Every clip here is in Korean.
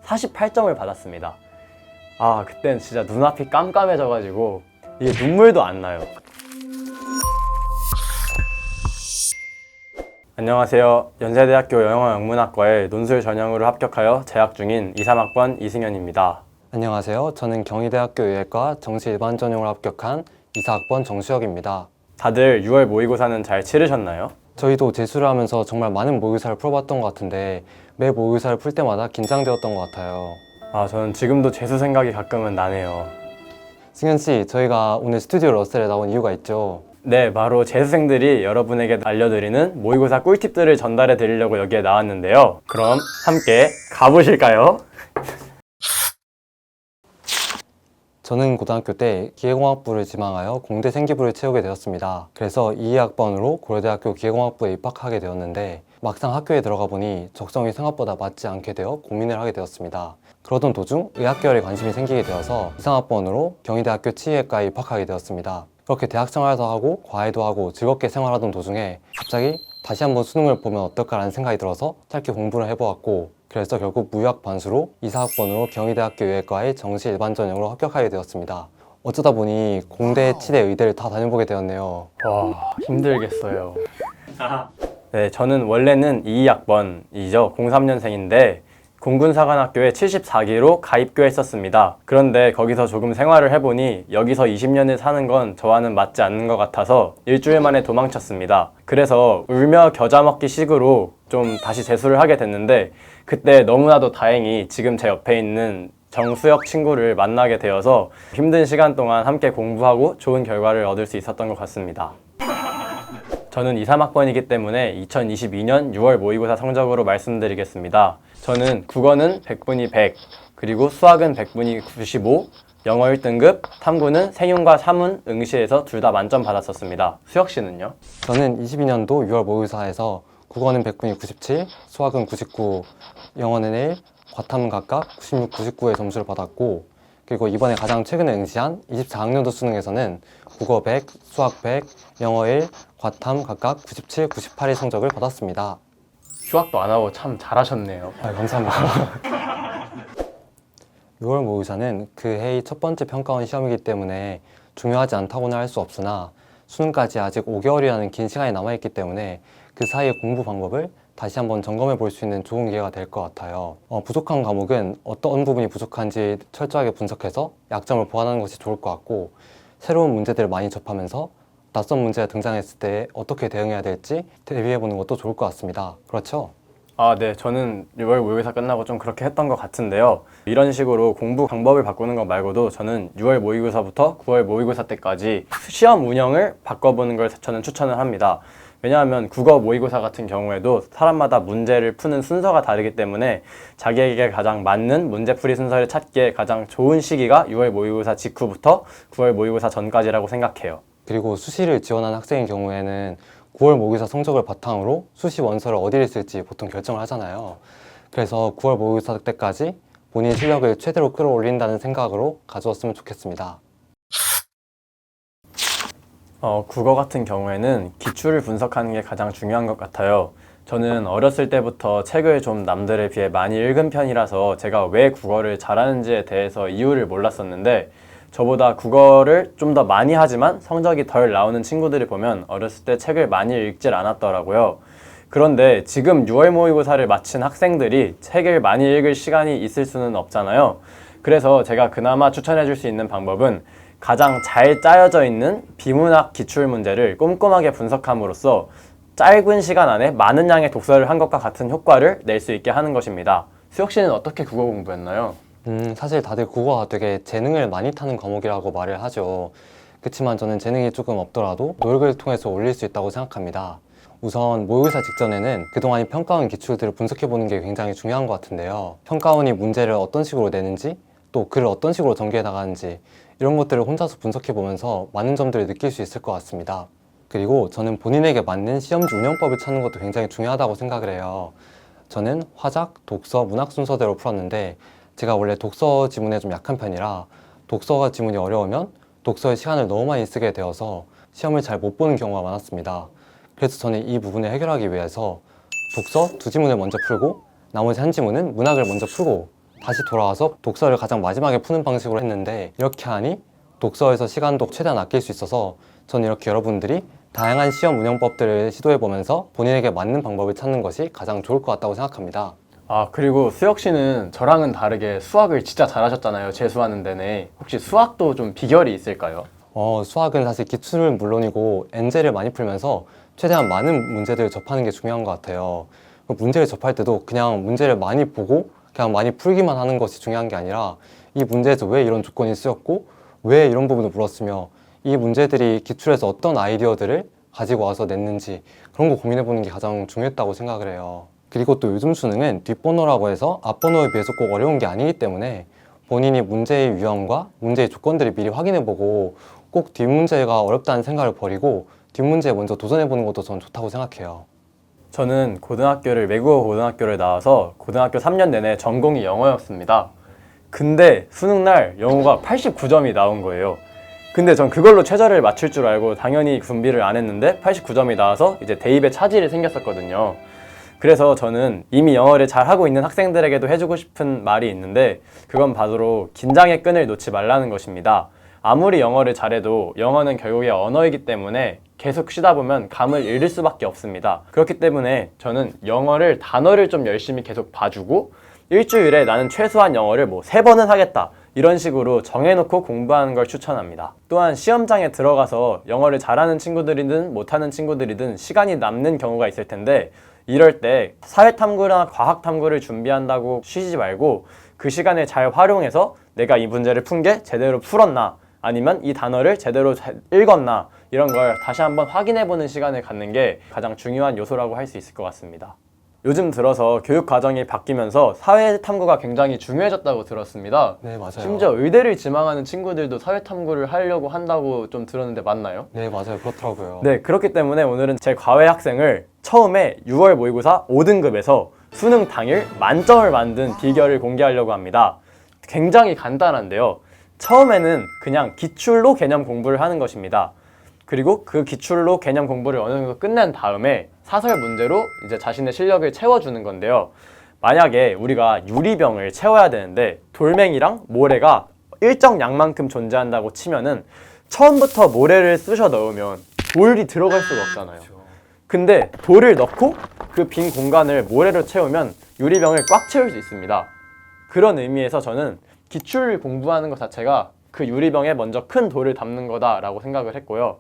48점을 받았습니다. 아, 그땐 진짜 눈앞이 깜깜해져가지고 이게 눈물도 안 나요. 안녕하세요. 연세대학교 영어영문학과에 논술 전형으로 합격하여 재학 중인 2, 3학번 이승현입니다. 안녕하세요. 저는 경희대학교 의예과 정시 일반 전형으로 합격한 2, 4학번 정수혁입니다. 다들 6월 모의고사는 잘 치르셨나요? 저희도 재수를 하면서 정말 많은 모의고사를 풀어봤던 것 같은데 매 모의고사를 풀 때마다 긴장되었던 것 같아요. 아, 저는 지금도 재수 생각이 가끔은 나네요. 승현씨, 저희가 오늘 스튜디오 러셀에 나온 이유가 있죠? 네, 바로 재수생들이 여러분에게 알려드리는 모의고사 꿀팁들을 전달해 드리려고 여기에 나왔는데요. 그럼 함께 가보실까요? 저는 고등학교 때 기계공학부를 지망하여 공대 생기부를 채우게 되었습니다. 그래서 2학번으로 고려대학교 기계공학부에 입학하게 되었는데 막상 학교에 들어가 보니 적성이 생각보다 맞지 않게 되어 고민을 하게 되었습니다. 그러던 도중 의학계열에 관심이 생기게 되어서 2, 3학번으로 경희대학교 치의학과에 입학하게 되었습니다. 그렇게 대학 생활도 하고 과외도 하고 즐겁게 생활하던 도중에 갑자기 다시 한번 수능을 보면 어떨까라는 생각이 들어서 짧게 공부를 해보았고, 그래서 결국 무유학 반수로 2, 4학번으로 경희대학교 의예과의 정시 일반 전형으로 합격하게 되었습니다. 어쩌다 보니 공대, 치대, 의대를 다 다녀보게 되었네요. 와, 힘들겠어요. 네, 저는 원래는 22학번이죠. 03년생인데 공군사관학교에 74기로 가입교했었습니다. 그런데 거기서 조금 생활을 해보니 여기서 20년을 사는 건 저와는 맞지 않는 것 같아서 일주일 만에 도망쳤습니다. 그래서 울며 겨자 먹기 식으로 좀 다시 재수를 하게 됐는데, 그때 너무나도 다행히 지금 제 옆에 있는 정수혁 친구를 만나게 되어서 힘든 시간 동안 함께 공부하고 좋은 결과를 얻을 수 있었던 것 같습니다. 저는 2, 3학번이기 때문에 2022년 6월 모의고사 성적으로 말씀드리겠습니다. 저는 국어는 100분이 100, 그리고 수학은 100분이 95, 영어 1등급, 탐구는 생윤과 사문, 응시에서 둘 다 만점 받았었습니다. 수혁 씨는요? 저는 22년도 6월 모의고사에서 국어는 100분이 97, 수학은 99, 영어는 1, 과탐은 각각 96, 99의 점수를 받았고, 그리고 이번에 가장 최근에 응시한 24학년도 수능에서는 국어 100, 수학 100, 영어 1, 과탐 각각 97, 98의 성적을 받았습니다. 휴학도 안 하고 참 잘하셨네요. 감사합니다. 6월 모의고사는 그 해의 첫 번째 평가원 시험이기 때문에 중요하지 않다고는 할 수 없으나 수능까지 아직 5개월이라는 긴 시간이 남아있기 때문에 그 사이의 공부 방법을 다시 한번 점검해 볼 수 있는 좋은 기회가 될 것 같아요. 부족한 과목은 어떤 부분이 부족한지 철저하게 분석해서 약점을 보완하는 것이 좋을 것 같고, 새로운 문제들을 많이 접하면서 낯선 문제가 등장했을 때 어떻게 대응해야 될지 대비해 보는 것도 좋을 것 같습니다. 그렇죠? 아, 네. 저는 6월 모의고사 끝나고 좀 그렇게 했던 것 같은데요. 이런 식으로 공부 방법을 바꾸는 것 말고도 저는 6월 모의고사부터 9월 모의고사 때까지 시험 운영을 바꿔보는 걸 저는 추천을 합니다. 왜냐하면 국어 모의고사 같은 경우에도 사람마다 문제를 푸는 순서가 다르기 때문에 자기에게 가장 맞는 문제풀이 순서를 찾기에 가장 좋은 시기가 6월 모의고사 직후부터 9월 모의고사 전까지라고 생각해요. 그리고 수시를 지원한 학생의 경우에는 9월 모의고사 성적을 바탕으로 수시 원서를 어디를 쓸지 보통 결정을 하잖아요. 그래서 9월 모의고사 때까지 본인 실력을 최대로 끌어올린다는 생각으로 가져왔으면 좋겠습니다. 국어 같은 경우에는 기출을 분석하는 게 가장 중요한 것 같아요. 저는 어렸을 때부터 책을 좀 남들에 비해 많이 읽은 편이라서 제가 왜 국어를 잘하는지에 대해서 이유를 몰랐었는데, 저보다 국어를 좀 더 많이 하지만 성적이 덜 나오는 친구들을 보면 어렸을 때 책을 많이 읽질 않았더라고요. 그런데 지금 6월 모의고사를 마친 학생들이 책을 많이 읽을 시간이 있을 수는 없잖아요. 그래서 제가 그나마 추천해 줄 수 있는 방법은 가장 잘 짜여져 있는 비문학 기출문제를 꼼꼼하게 분석함으로써 짧은 시간 안에 많은 양의 독서를 한 것과 같은 효과를 낼 수 있게 하는 것입니다. 수혁 씨는 어떻게 국어 공부했나요? 사실 다들 국어가 되게 재능을 많이 타는 과목이라고 말을 하죠. 그렇지만 저는 재능이 조금 없더라도 노력을 통해서 올릴 수 있다고 생각합니다. 우선 모의고사 직전에는 그동안 평가원 기출들을 분석해보는 게 굉장히 중요한 것 같은데요. 평가원이 문제를 어떤 식으로 내는지, 또 글을 어떤 식으로 전개해 나가는지, 이런 것들을 혼자서 분석해보면서 많은 점들을 느낄 수 있을 것 같습니다. 그리고 저는 본인에게 맞는 시험지 운영법을 찾는 것도 굉장히 중요하다고 생각을 해요. 저는 화작, 독서, 문학 순서대로 풀었는데, 제가 원래 독서 지문에 좀 약한 편이라 독서가 지문이 어려우면 독서의 시간을 너무 많이 쓰게 되어서 시험을 잘 못 보는 경우가 많았습니다. 그래서 저는 이 부분을 해결하기 위해서 독서 두 지문을 먼저 풀고 나머지 한 지문은 문학을 먼저 풀고 다시 돌아와서 독서를 가장 마지막에 푸는 방식으로 했는데, 이렇게 하니 독서에서 시간도 최대한 아낄 수 있어서 저는 이렇게 여러분들이 다양한 시험 운영법들을 시도해보면서 본인에게 맞는 방법을 찾는 것이 가장 좋을 것 같다고 생각합니다. 아, 그리고 수혁 씨는 저랑은 다르게 수학을 진짜 잘하셨잖아요. 재수하는 데네. 혹시 수학도 좀 비결이 있을까요? 수학은 사실 기출은 물론이고 엔제를 많이 풀면서 최대한 많은 문제들을 접하는 게 중요한 것 같아요. 문제를 접할 때도 그냥 문제를 많이 보고 그냥 많이 풀기만 하는 것이 중요한 게 아니라, 이 문제에서 왜 이런 조건이 쓰였고 왜 이런 부분을 물었으며 이 문제들이 기출에서 어떤 아이디어들을 가지고 와서 냈는지, 그런 거 고민해 보는 게 가장 중요했다고 생각을 해요. 그리고 또 요즘 수능은 뒷번호라고 해서 앞번호에 비해서 꼭 어려운 게 아니기 때문에 본인이 문제의 유형과 문제의 조건들을 미리 확인해 보고 꼭 뒷문제가 어렵다는 생각을 버리고 뒷문제에 먼저 도전해 보는 것도 저는 좋다고 생각해요. 저는 외국어 고등학교를 나와서 고등학교 3년 내내 전공이 영어였습니다. 근데 수능날 영어가 89점이 나온 거예요. 근데 전 그걸로 최저를 맞출 줄 알고 당연히 준비를 안 했는데 89점이 나와서 이제 대입에 차질이 생겼었거든요. 그래서 저는 이미 영어를 잘하고 있는 학생들에게도 해주고 싶은 말이 있는데, 그건 바로 긴장의 끈을 놓지 말라는 것입니다. 아무리 영어를 잘해도 영어는 결국에 언어이기 때문에 계속 쉬다 보면 감을 잃을 수밖에 없습니다. 그렇기 때문에 저는 영어를 단어를 좀 열심히 계속 봐주고 일주일에 나는 최소한 영어를 3번은 하겠다, 이런 식으로 정해놓고 공부하는 걸 추천합니다. 또한 시험장에 들어가서 영어를 잘하는 친구들이든 못하는 친구들이든 시간이 남는 경우가 있을 텐데, 이럴 때 사회탐구나 과학탐구를 준비한다고 쉬지 말고 그 시간을 잘 활용해서 내가 이 문제를 푼 게 제대로 풀었나, 아니면 이 단어를 제대로 읽었나, 이런 걸 다시 한번 확인해보는 시간을 갖는 게 가장 중요한 요소라고 할 수 있을 것 같습니다. 요즘 들어서 교육 과정이 바뀌면서 사회탐구가 굉장히 중요해졌다고 들었습니다. 네, 맞아요. 심지어 의대를 지망하는 친구들도 사회탐구를 하려고 한다고 좀 들었는데 맞나요? 네, 맞아요. 그렇더라고요. 네, 그렇기 때문에 오늘은 제 과외 학생을 처음에 6월 모의고사 5등급에서 수능 당일 만점을 만든 비결을 공개하려고 합니다. 굉장히 간단한데요. 처음에는 그냥 기출로 개념 공부를 하는 것입니다. 그리고 그 기출로 개념 공부를 어느 정도 끝낸 다음에 사설 문제로 이제 자신의 실력을 채워주는 건데요. 만약에 우리가 유리병을 채워야 되는데 돌멩이랑 모래가 일정 양만큼 존재한다고 치면은 처음부터 모래를 쑤셔 넣으면 돌이 들어갈 수가 없잖아요. 근데 돌을 넣고 그 빈 공간을 모래로 채우면 유리병을 꽉 채울 수 있습니다. 그런 의미에서 저는 기출을 공부하는 것 자체가 그 유리병에 먼저 큰 돌을 담는 거다라고 생각을 했고요.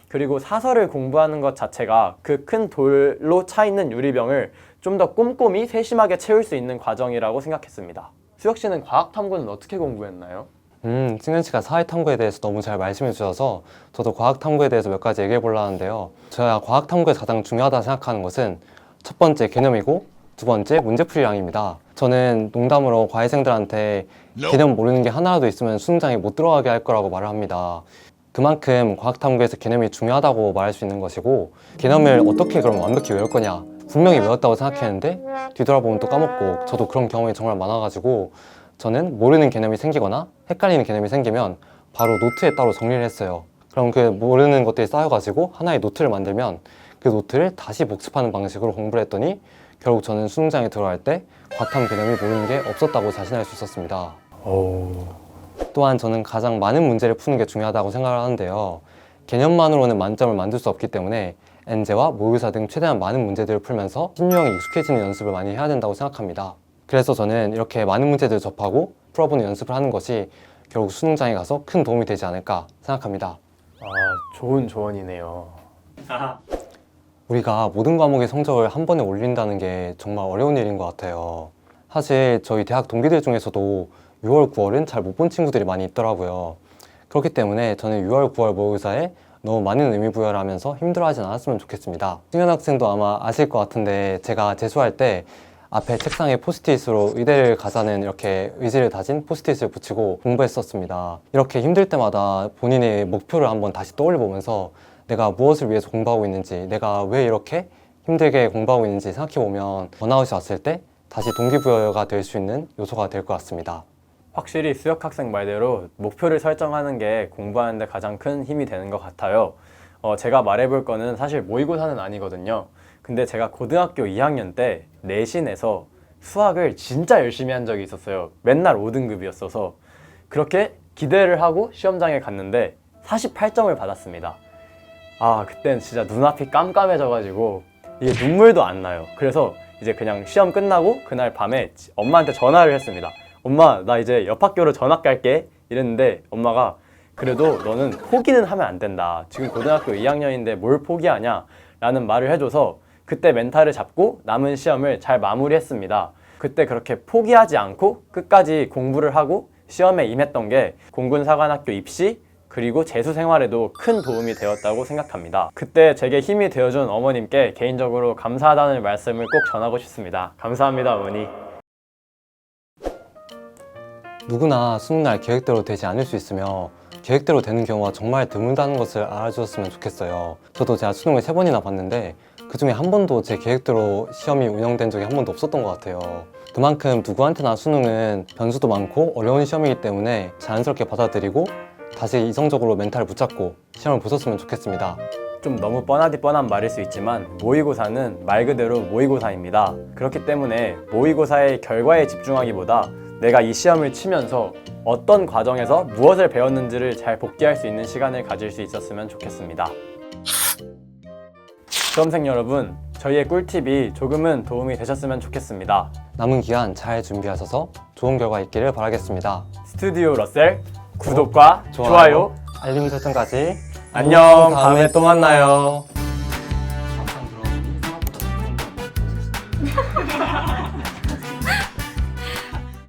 그리고 사설을 공부하는 것 자체가 그 큰 돌로 차 있는 유리병을 좀 더 꼼꼼히 세심하게 채울 수 있는 과정이라고 생각했습니다. 수혁 씨는 과학탐구는 어떻게 공부했나요? 승현 씨가 사회탐구에 대해서 너무 잘 말씀해 주셔서 저도 과학탐구에 대해서 몇 가지 얘기해 보려고 하는데요. 제가 과학탐구에서 가장 중요하다 생각하는 것은 첫 번째 개념이고 두 번째 문제풀이량입니다. 저는 농담으로 과외생들한테 개념 모르는 게 하나라도 있으면 수능장에 못 들어가게 할 거라고 말을 합니다. 그만큼 과학탐구에서 개념이 중요하다고 말할 수 있는 것이고, 개념을 어떻게 그럼 완벽히 외울 거냐, 분명히 외웠다고 생각했는데 뒤돌아보면 또 까먹고, 저도 그런 경험이 정말 많아가지고 저는 모르는 개념이 생기거나 헷갈리는 개념이 생기면 바로 노트에 따로 정리를 했어요. 그럼 그 모르는 것들이 쌓여가지고 하나의 노트를 만들면 그 노트를 다시 복습하는 방식으로 공부를 했더니 결국 저는 수능장에 들어갈 때 과탐 개념이 모르는 게 없었다고 자신할 수 있었습니다. 또한 저는 가장 많은 문제를 푸는 게 중요하다고 생각을 하는데요. 개념만으로는 만점을 만들 수 없기 때문에 엔제와 모의고사 등 최대한 많은 문제들을 풀면서 신유형에 익숙해지는 연습을 많이 해야 된다고 생각합니다. 그래서 저는 이렇게 많은 문제들을 접하고 풀어보는 연습을 하는 것이 결국 수능장에 가서 큰 도움이 되지 않을까 생각합니다. 좋은 조언이네요. 우리가 모든 과목의 성적을 한 번에 올린다는 게 정말 어려운 일인 것 같아요. 사실 저희 대학 동기들 중에서도 6월, 9월은 잘 못 본 친구들이 많이 있더라고요. 그렇기 때문에 저는 6월, 9월 모의고사에 너무 많은 의미 부여를 하면서 힘들어하진 않았으면 좋겠습니다. 승현 학생도 아마 아실 것 같은데 제가 재수할 때 앞에 책상에 포스트잇으로 의대를 가자는 이렇게 의지를 다진 포스트잇을 붙이고 공부했었습니다. 이렇게 힘들 때마다 본인의 목표를 한번 다시 떠올려보면서 내가 무엇을 위해서 공부하고 있는지, 내가 왜 이렇게 힘들게 공부하고 있는지 생각해보면 번아웃이 왔을 때 다시 동기부여가 될 수 있는 요소가 될 것 같습니다. 확실히 수혁 학생 말대로 목표를 설정하는 게 공부하는 데 가장 큰 힘이 되는 것 같아요. 제가 말해볼 거는 사실 모의고사는 아니거든요. 근데 제가 고등학교 2학년 때 내신에서 수학을 진짜 열심히 한 적이 있었어요. 맨날 5등급이었어서 그렇게 기대를 하고 시험장에 갔는데 48점을 받았습니다. 아, 그땐 진짜 눈앞이 깜깜해져가지고 이게 눈물도 안 나요. 그래서 이제 그냥 시험 끝나고 그날 밤에 엄마한테 전화를 했습니다. 엄마, 나 이제 옆 학교로 전학 갈게 이랬는데 엄마가 그래도 너는 포기는 하면 안 된다. 지금 고등학교 2학년인데 뭘 포기하냐 라는 말을 해줘서 그때 멘탈을 잡고 남은 시험을 잘 마무리했습니다. 그때 그렇게 포기하지 않고 끝까지 공부를 하고 시험에 임했던 게 공군사관학교 입시 그리고 재수 생활에도 큰 도움이 되었다고 생각합니다. 그때 제게 힘이 되어준 어머님께 개인적으로 감사하다는 말씀을 꼭 전하고 싶습니다. 감사합니다, 어머니. 누구나 수능날 계획대로 되지 않을 수 있으며 계획대로 되는 경우가 정말 드물다는 것을 알아주셨으면 좋겠어요. 저도 제가 수능을 3번이나 봤는데 그중에 한 번도 제 계획대로 시험이 운영된 적이 한 번도 없었던 것 같아요. 그만큼 누구한테나 수능은 변수도 많고 어려운 시험이기 때문에 자연스럽게 받아들이고 다시 이성적으로 멘탈을 붙잡고 시험을 보셨으면 좋겠습니다. 좀 너무 뻔하디 뻔한 말일 수 있지만 모의고사는 말 그대로 모의고사입니다. 그렇기 때문에 모의고사의 결과에 집중하기보다 내가 이 시험을 치면서 어떤 과정에서 무엇을 배웠는지를 잘 복기할 수 있는 시간을 가질 수 있었으면 좋겠습니다. 수험생 여러분, 저희의 꿀팁이 조금은 도움이 되셨으면 좋겠습니다. 남은 기간 잘 준비하셔서 좋은 결과 있기를 바라겠습니다. 스튜디오 러셀 구독과 좋아요, 알림 설정까지. 안녕, 다음에 또 만나요.